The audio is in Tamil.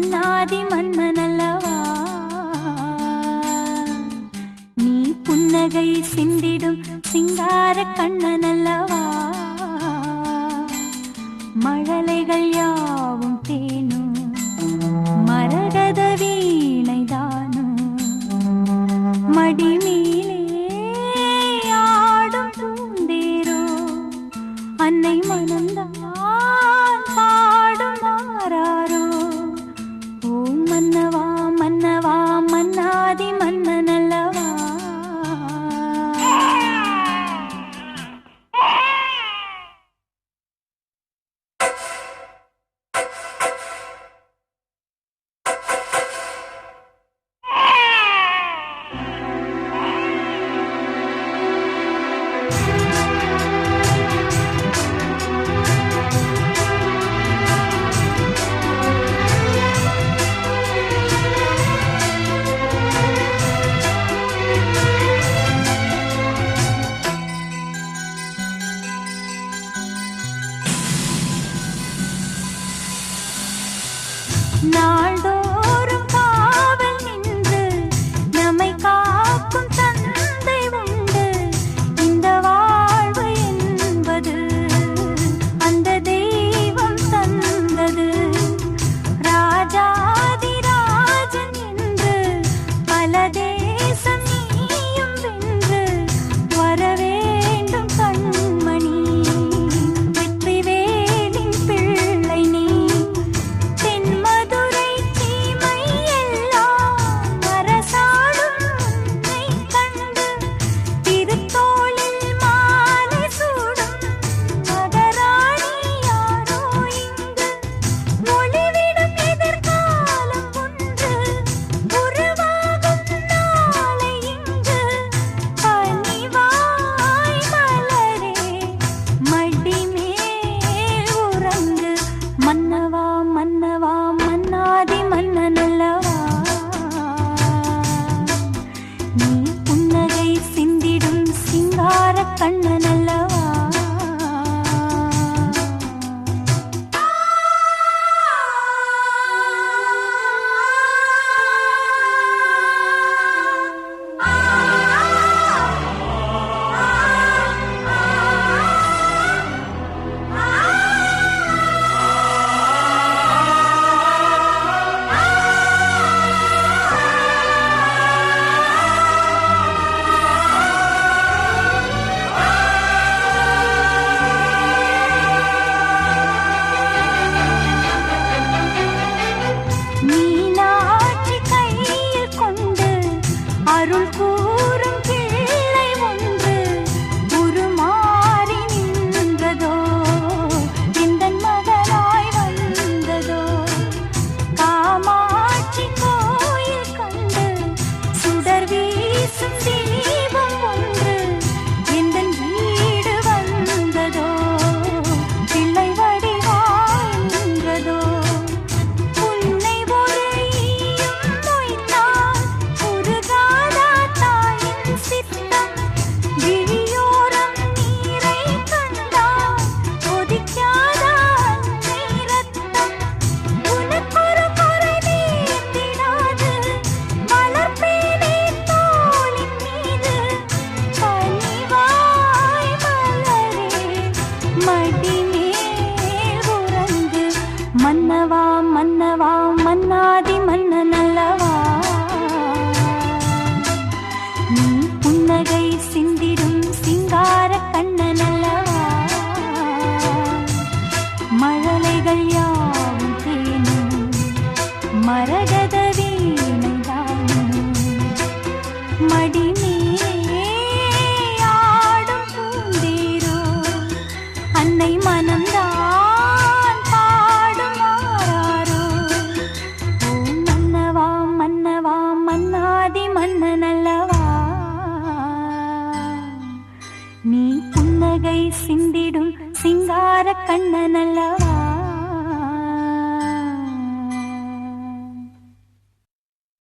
மன்னாதி மன்னனல்லவா நீ புன்னகை சிந்திடும் சிங்கார கண்ணனல்லவா மழலைகள் யாவும் தேனும் மரகத வீணைதானும் மடிமீலே ஆடும் பூந்தேரோ அன்னை மனம்தான் பாடும் மாறாரோ ஓ மன்னவா மன்னவா மன்னாதி மன்னனல்லவா நாள்தோறும் காவல் நின்று நம்மை காக்கும் தந்தை உண்டு இந்த வாழ்வு என்பது அந்த தெய்வம் தந்தது ராஜாதி ராஜன் என்று பல தேசம் நீயும் வென்று வரவேண்டும் கண்மணி வெற்றி வேலின் பிள்ளை நீ மன்னவா மன்னவா மன்னாதி மன்னனல்லவா நீ புன்னகை சிந்திடும் சிங்கார கண்ணனல்லவா அருள் கூறும் பிள்ளை ஒன்று உருமாறி நின்றதோ எந்தன் மகனாய் வந்ததோ காமாட்சி கோயில் கண்டு சுடர் வீசும் தீபம் ஒன்று எந்தன் வீடு வந்ததோ பிள்ளை வடிவாய் நின்றதோ உன்னை ஒரு ஈயும் மொய்த்தால் உருகாதா தாயின் சித்தம் விழியோரம் நீரை கண்டால் கொதிக்காதா அன்னை ரத்தம் உனக்கொரு குறை நேர்ந்திடாது மலர்பேனே தோளின் மீது பனிவாய் மலரே மடிமேல் உறங்கு மன்னவா மன்னவா மன்னாதி மன்னனல்லவா நீ புன்னகை சிந்திடும் சிங்கார கண்ணனல்லவா மழலைகள் யாவும் தேனும் மரகத வீணைதானும் மடிமேலே ஆடும் பூந்தேரோ அன்னை மனம்தான் பாடும் மாறாரோ ஓ மன்னவா மன்னவா மன்னாதி மன்னனல்லவா நீ புன்னகை சிந்திடும் சிங்கார கண்ணனல்லவா